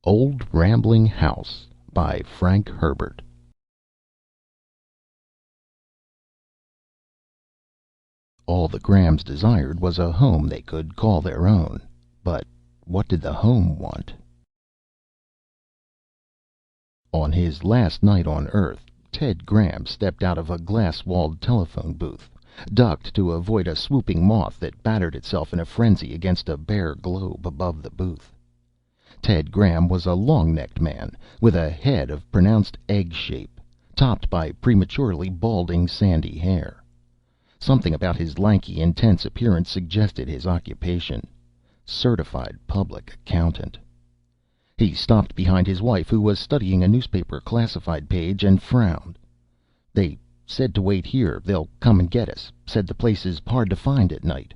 Old Rambling House by Frank Herbert. All the Grahams desired was a home they could call their own. But what did the home want? On his last night on Earth, Ted Graham stepped out of a glass-walled telephone booth, ducked to avoid a swooping moth that battered itself in a frenzy against a bare globe above the booth. Ted Graham was a long-necked man, with a head of pronounced egg shape, topped by prematurely balding sandy hair. Something about his lanky, intense appearance suggested his occupation: certified public accountant. He stopped behind his wife, who was studying a newspaper classified page, and frowned. "They said to wait here. They'll come and get us. Said the place is hard to find at night."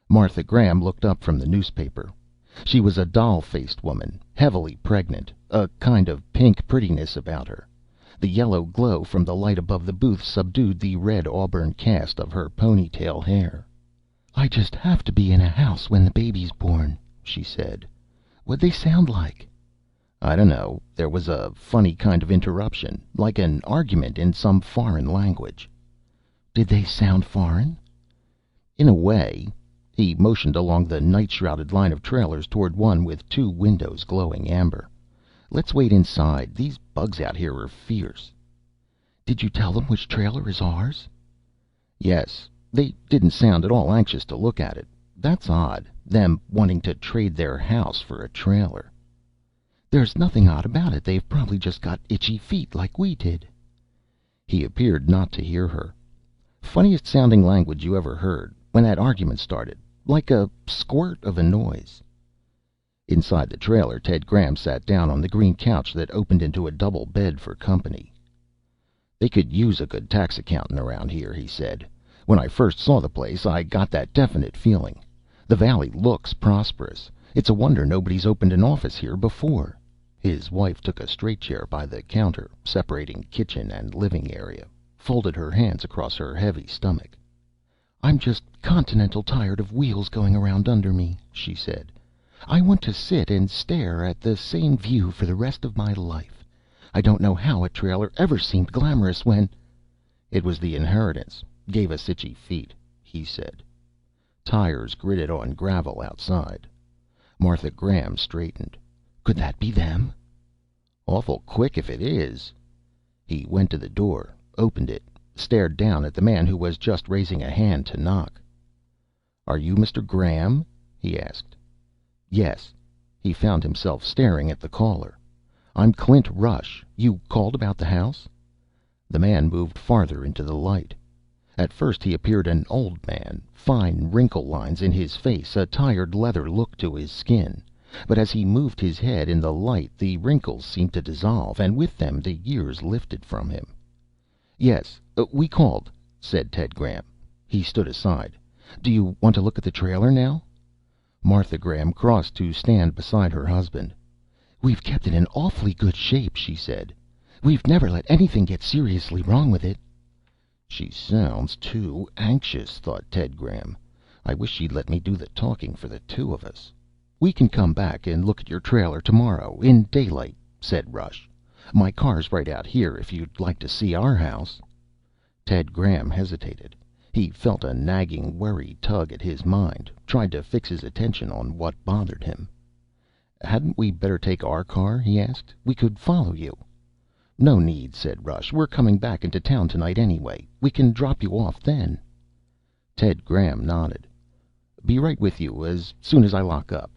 Martha Graham looked up from the newspaper. She was a doll-faced woman, heavily pregnant, a kind of pink prettiness about her. The yellow glow from the light above the booth subdued the red auburn cast of her ponytail hair. "I just have to be in a house when the baby's born," she said. "What'd they sound like?" "I don't know. There was a funny kind of interruption, like an argument in some foreign language." "Did they sound foreign?" "In a way." He motioned along the night-shrouded line of trailers toward one with two windows glowing amber. "Let's wait inside. These bugs out here are fierce." "Did you tell them which trailer is ours?" "Yes. They didn't sound at all anxious to look at it. That's odd, them wanting to trade their house for a trailer." "There's nothing odd about it. They've probably just got itchy feet like we did." He appeared not to hear her. "Funniest sounding language you ever heard, when that argument started. Like a squirt of a noise." Inside the trailer, Ted Graham sat down on the green couch that opened into a double bed for company. "They could use a good tax accountant around here," he said. "When I first saw the place, I got that definite feeling. The valley looks prosperous. It's a wonder nobody's opened an office here before." His wife took a straight chair by the counter, separating kitchen and living area, folded her hands across her heavy stomach. "I'm just continental tired of wheels going around under me," she said. "I want to sit and stare at the same view for the rest of my life. I don't know how a trailer ever seemed glamorous when—" "It was the inheritance. Gave us itchy feet," he said. Tires gritted on gravel outside. Martha Graham straightened. "Could that be them?" "Awful quick if it is." He went to the door, opened it, stared down at the man who was just raising a hand to knock. "Are you Mr. Graham?" he asked. "Yes." He found himself staring at the caller. "I'm Clint Rush. You called about the house?" The man moved farther into the light. At first he appeared an old man, fine wrinkle lines in his face, a tired leather look to his skin. But as he moved his head in the light, the wrinkles seemed to dissolve, and with them the years lifted from him. "Yes, we called," said Ted Graham. He stood aside. "Do you want to look at the trailer now?" Martha Graham crossed to stand beside her husband. "We've kept it in awfully good shape," she said. "We've never let anything get seriously wrong with it." "She sounds too anxious," thought Ted Graham. "I wish she'd let me do the talking for the two of us." "We can come back and look at your trailer tomorrow, in daylight," said Rush. "My car's right out here if you'd like to see our house." Ted Graham hesitated. He felt a nagging worry tug at his mind, tried to fix his attention on what bothered him. "Hadn't we better take our car?" he asked. "We could follow you." "No need," said Rush. "We're coming back into town tonight anyway. We can drop you off then." Ted Graham nodded. "Be right with you as soon as I lock up."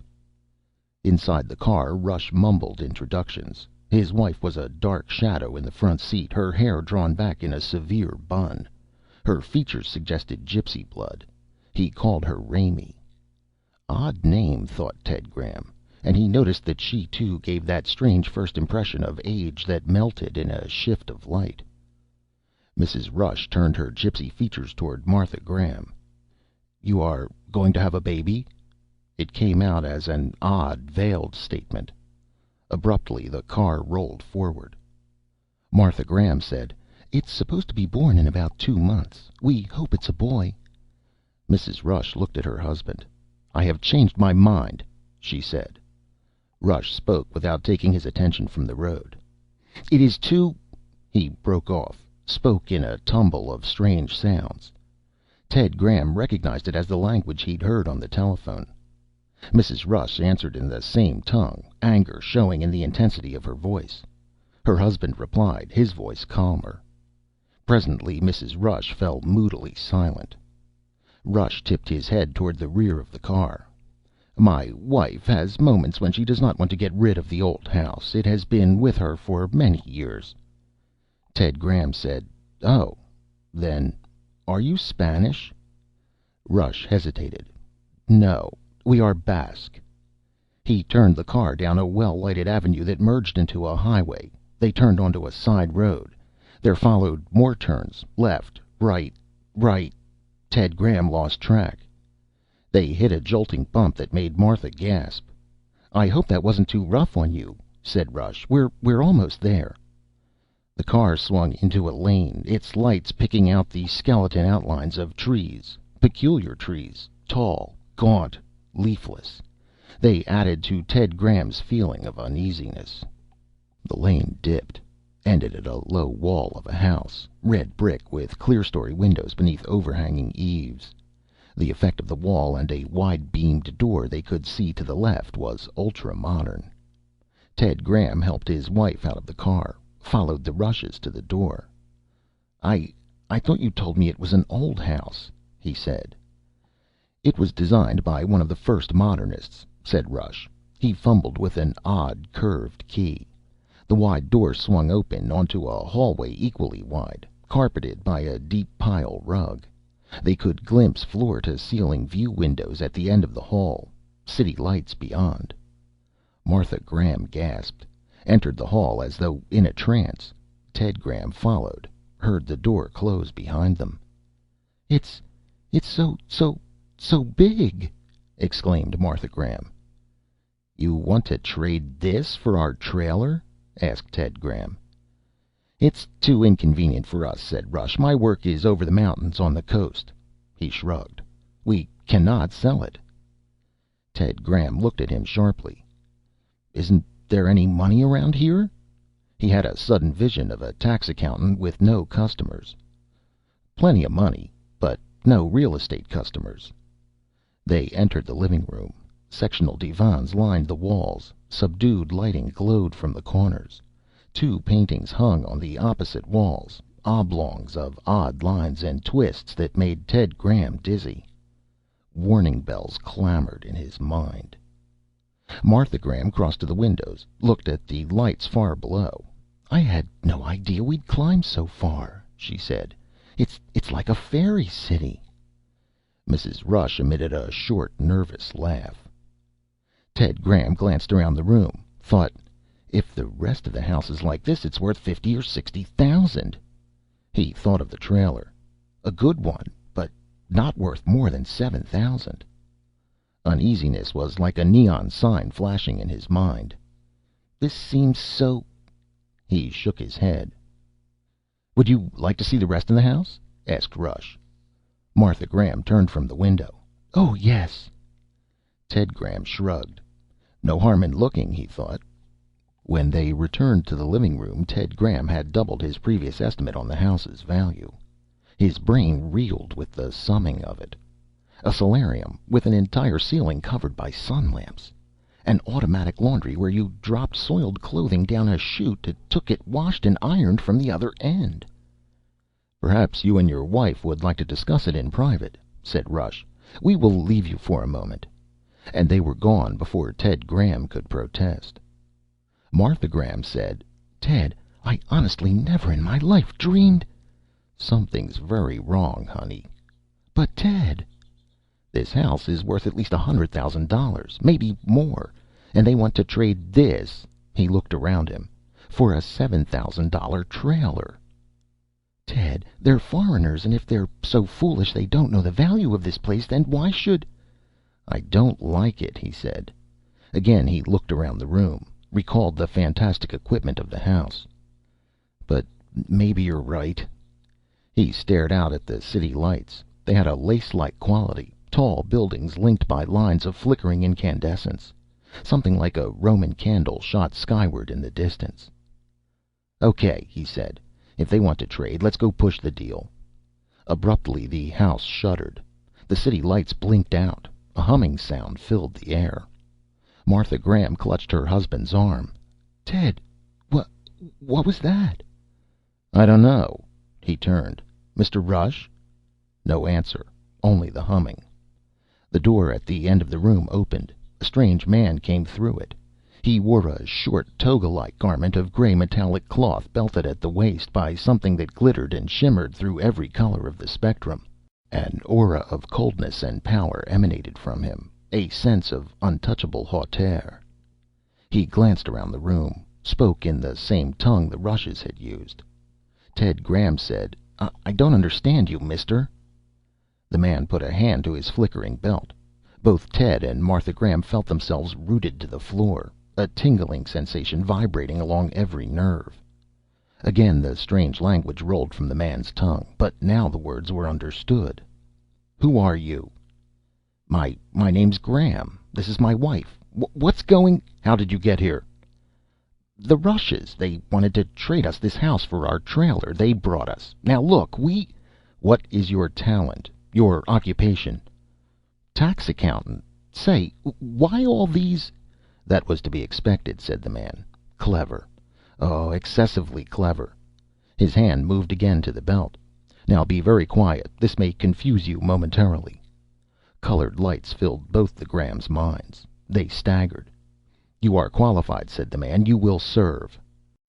Inside the car, Rush mumbled introductions. His wife was a dark shadow in the front seat, her hair drawn back in a severe bun. Her features suggested gypsy blood. He called her Raimee. Odd name, thought Ted Graham, and he noticed that she too gave that strange first impression of age that melted in a shift of light. Mrs. Rush turned her gypsy features toward Martha Graham. "You are going to have a baby?" It came out as an odd, veiled statement. Abruptly, the car rolled forward. Martha Graham said, "It's supposed to be born in about 2 months. We hope it's a boy." Mrs. Rush looked at her husband. "I have changed my mind," she said. Rush spoke without taking his attention from the road. "It is too—" He broke off, spoke in a tumble of strange sounds. Ted Graham recognized it as the language he'd heard on the telephone. Mrs. Rush answered in the same tongue, anger showing in the intensity of her voice. Her husband replied, his voice calmer. Presently Mrs. Rush fell moodily silent. Rush tipped his head toward the rear of the car. "My wife has moments when she does not want to get rid of the old house. It has been with her for many years." Ted Graham said, "Oh. Then, are you Spanish?" Rush hesitated. "No. We are Basque." He turned the car down a well-lighted avenue that merged into a highway. They turned onto a side road. There followed more turns, left, right, right. Ted Graham lost track. They hit a jolting bump that made Martha gasp. "I hope that wasn't too rough on you," said Rush. We're almost there." The car swung into a lane, its lights picking out the skeleton outlines of trees, peculiar trees, tall, gaunt, leafless. They added to Ted Graham's feeling of uneasiness. The lane dipped, ended at a low wall of a house, red brick with clerestory windows beneath overhanging eaves. The effect of the wall and a wide-beamed door they could see to the left was ultra-modern. Ted Graham helped his wife out of the car, followed the Rushes to the door. I thought you told me it was an old house," he said. "It was designed by one of the first modernists," said Rush. He fumbled with an odd, curved key. The wide door swung open onto a hallway equally wide, carpeted by a deep pile rug. They could glimpse floor-to-ceiling view windows at the end of the hall, city lights beyond. Martha Graham gasped, entered the hall as though in a trance. Ted Graham followed, heard the door close behind them. It's so big!" exclaimed Martha Graham. "You want to trade this for our trailer?" asked Ted Graham. "It's too inconvenient for us," said Rush. "My work is over the mountains on the coast." He shrugged. "We cannot sell it." Ted Graham looked at him sharply. "Isn't there any money around here?" He had a sudden vision of a tax accountant with no customers. "Plenty of money, but no real estate customers." They entered the living room. Sectional divans lined the walls. Subdued lighting glowed from the corners. Two paintings hung on the opposite walls, oblongs of odd lines and twists that made Ted Graham dizzy. Warning bells clamored in his mind. Martha Graham crossed to the windows, looked at the lights far below. "I had no idea we'd climb so far," she said. It's like a fairy city." Mrs. Rush emitted a short, nervous laugh. Ted Graham glanced around the room, thought, "If the rest of the house is like this, it's worth 50 or 60,000. He thought of the trailer. A good one, but not worth more than 7,000. Uneasiness was like a neon sign flashing in his mind. "This seems so—" He shook his head. "Would you like to see the rest of the house?" asked Rush. Martha Graham turned from the window. "Oh, yes." Ted Graham shrugged. No harm in looking, he thought. When they returned to the living room, Ted Graham had doubled his previous estimate on the house's value. His brain reeled with the summing of it. A solarium with an entire ceiling covered by sun lamps. An automatic laundry where you dropped soiled clothing down a chute and took it washed and ironed from the other end. "Perhaps you and your wife would like to discuss it in private," said Rush. "We will leave you for a moment." And they were gone before Ted Graham could protest. Martha Graham said, "Ted, I honestly never in my life dreamed—" "Something's very wrong, honey." "But Ted—" "This house is worth at least $100,000, maybe more. And they want to trade this," he looked around him, "for a $7,000 trailer." "Ted, they're foreigners, and if they're so foolish they don't know the value of this place, then why should—" "I don't like it," he said. Again he looked around the room, recalled the fantastic equipment of the house. "But maybe you're right." He stared out at the city lights. They had a lace-like quality, tall buildings linked by lines of flickering incandescence. Something like a Roman candle shot skyward in the distance. "Okay," he said. "If they want to trade, let's go push the deal." Abruptly, the house shuddered. The city lights blinked out. A humming sound filled the air. Martha Graham clutched her husband's arm. "Ted, what was that?" "I don't know." He turned. "Mr. Rush?" No answer, only the humming. The door at the end of the room opened. A strange man came through it. He wore a short, toga-like garment of gray metallic cloth, belted at the waist by something that glittered and shimmered through every color of the spectrum. An aura of coldness and power emanated from him, a sense of untouchable hauteur. He glanced around the room, spoke in the same tongue the Rushes had used. Ted Graham said, I don't understand you, mister." The man put a hand to his flickering belt. Both Ted and Martha Graham felt themselves rooted to the floor, a tingling sensation vibrating along every nerve. Again the strange language rolled from the man's tongue, but now the words were understood. "Who are you?" My name's Graham. This is my wife. What's going... How did you get here?" "The Rushes. They wanted to trade us this house for our trailer. They brought us. Now look, we..." "What is your talent? Your occupation?" "Tax accountant. Say, why all these..." "That was to be expected," said the man. "Clever. Oh, excessively clever." His hand moved again to the belt. "Now be very quiet. This may confuse you momentarily." Colored lights filled both the Grahams' minds. They staggered. "You are qualified," said the man. "You will serve."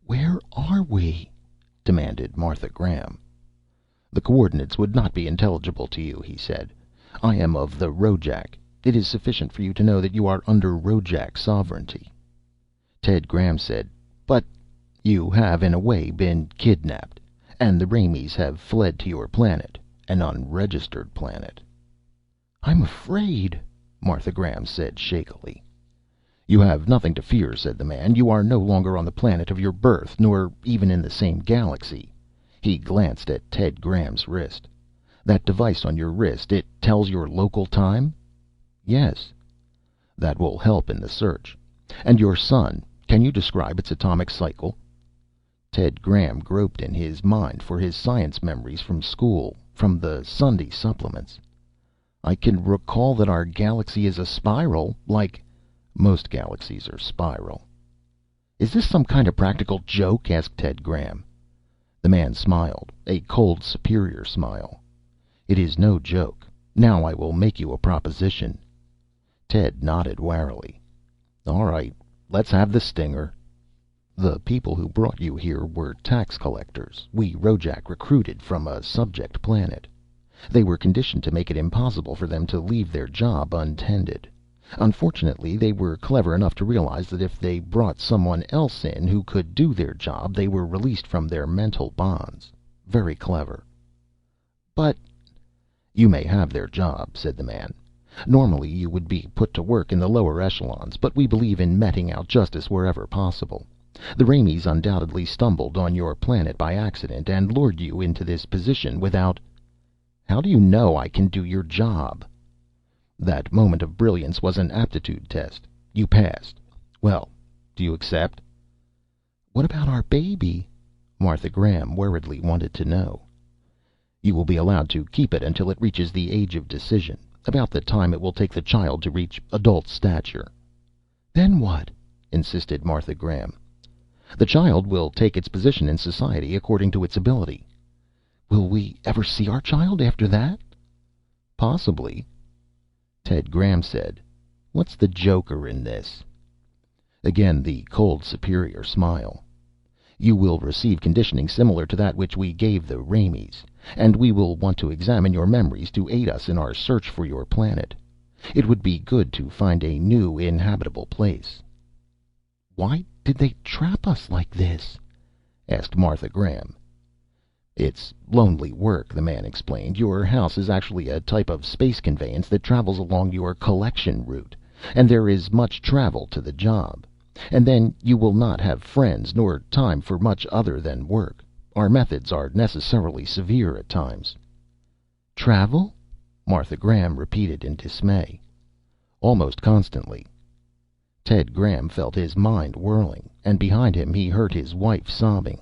"Where are we?" demanded Martha Graham. "The coordinates would not be intelligible to you," he said. "I am of the Rojac. It is sufficient for you to know that you are under Rojac sovereignty." Ted Graham said, "But you have, in a way, been kidnapped, and the Raimees have fled to your planet, an unregistered planet." "I'm afraid," Martha Graham said shakily. "You have nothing to fear," said the man. "You are no longer on the planet of your birth, nor even in the same galaxy." He glanced at Ted Graham's wrist. "That device on your wrist, it tells your local time?" "Yes." "That will help in the search. And your sun, can you describe its atomic cycle?" Ted Graham groped in his mind for his science memories from school, from the Sunday supplements. "I can recall that our galaxy is a spiral, like..." "Most galaxies are spiral." "Is this some kind of practical joke?" asked Ted Graham. The man smiled, a cold, superior smile. "It is no joke. Now I will make you a proposition." Ted nodded warily. "All right, let's have the stinger." "The people who brought you here were tax collectors we Rojac recruited from a subject planet. They were conditioned to make it impossible for them to leave their job untended. Unfortunately, they were clever enough to realize that if they brought someone else in who could do their job, they were released from their mental bonds. Very clever." "But..." "You may have their job," said the man. "Normally you would be put to work in the lower echelons, but we believe in meting out justice wherever possible. The Raimees undoubtedly stumbled on your planet by accident and lured you into this position without..." "How do you know I can do your job?" "That moment of brilliance was an aptitude test. You passed. Well, do you accept?" "What about our baby?" Martha Graham worriedly wanted to know. "You will be allowed to keep it until it reaches the age of decision, about the time it will take the child to reach adult stature." "Then what?" insisted Martha Graham. "The child will take its position in society according to its ability." "Will we ever see our child after that?" "Possibly." Ted Graham said, "What's the joker in this?" Again the cold, superior smile. "You will receive conditioning similar to that which we gave the Raimees, and we will want to examine your memories to aid us in our search for your planet. It would be good to find a new inhabitable place." "Why did they trap us like this?" asked Martha Graham. "It's lonely work," the man explained. "Your house is actually a type of space conveyance that travels along your collection route, and there is much travel to the job. And then you will not have friends, nor time for much other than work. Our methods are necessarily severe at times." "Travel?" Martha Graham repeated in dismay. "Almost constantly." Ted Graham felt his mind whirling, and behind him he heard his wife sobbing.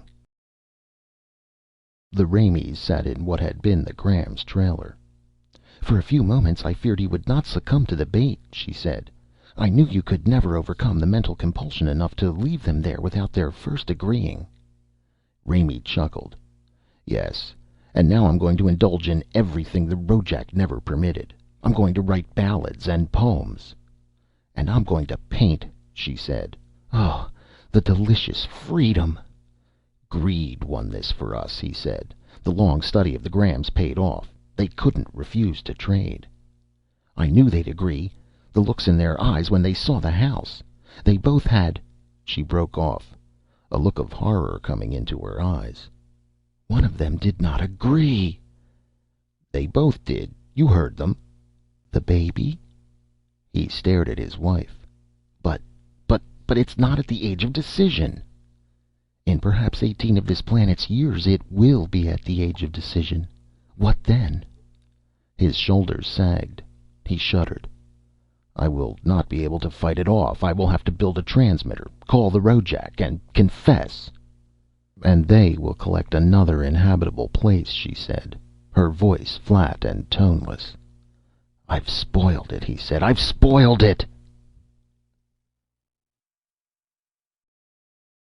The Raimeys sat in what had been the Grahams' trailer. "For a few moments I feared he would not succumb to the bait," she said. "I knew you could never overcome the mental compulsion enough to leave them there without their first agreeing." Raimey chuckled. "Yes, and now I'm going to indulge in everything the Rojac never permitted. I'm going to write ballads and poems." "And I'm going to paint," she said. "Oh, the delicious freedom!" "Greed won this for us," he said. "The long study of the Grahams paid off. They couldn't refuse to trade." "I knew they'd agree. The looks in their eyes when they saw the house. They both had—" She broke off, a look of horror coming into her eyes. "One of them did not agree." "They both did. You heard them." "The baby?" He stared at his wife. But it's not at the age of decision." "In perhaps 18 of this planet's years it will be at the age of decision. What then?" His shoulders sagged. He shuddered. "I will not be able to fight it off. I will have to build a transmitter, call the Rojac, and confess." "And they will collect another inhabitable place," she said, her voice flat and toneless. "I've spoiled it," he said. "I've spoiled it."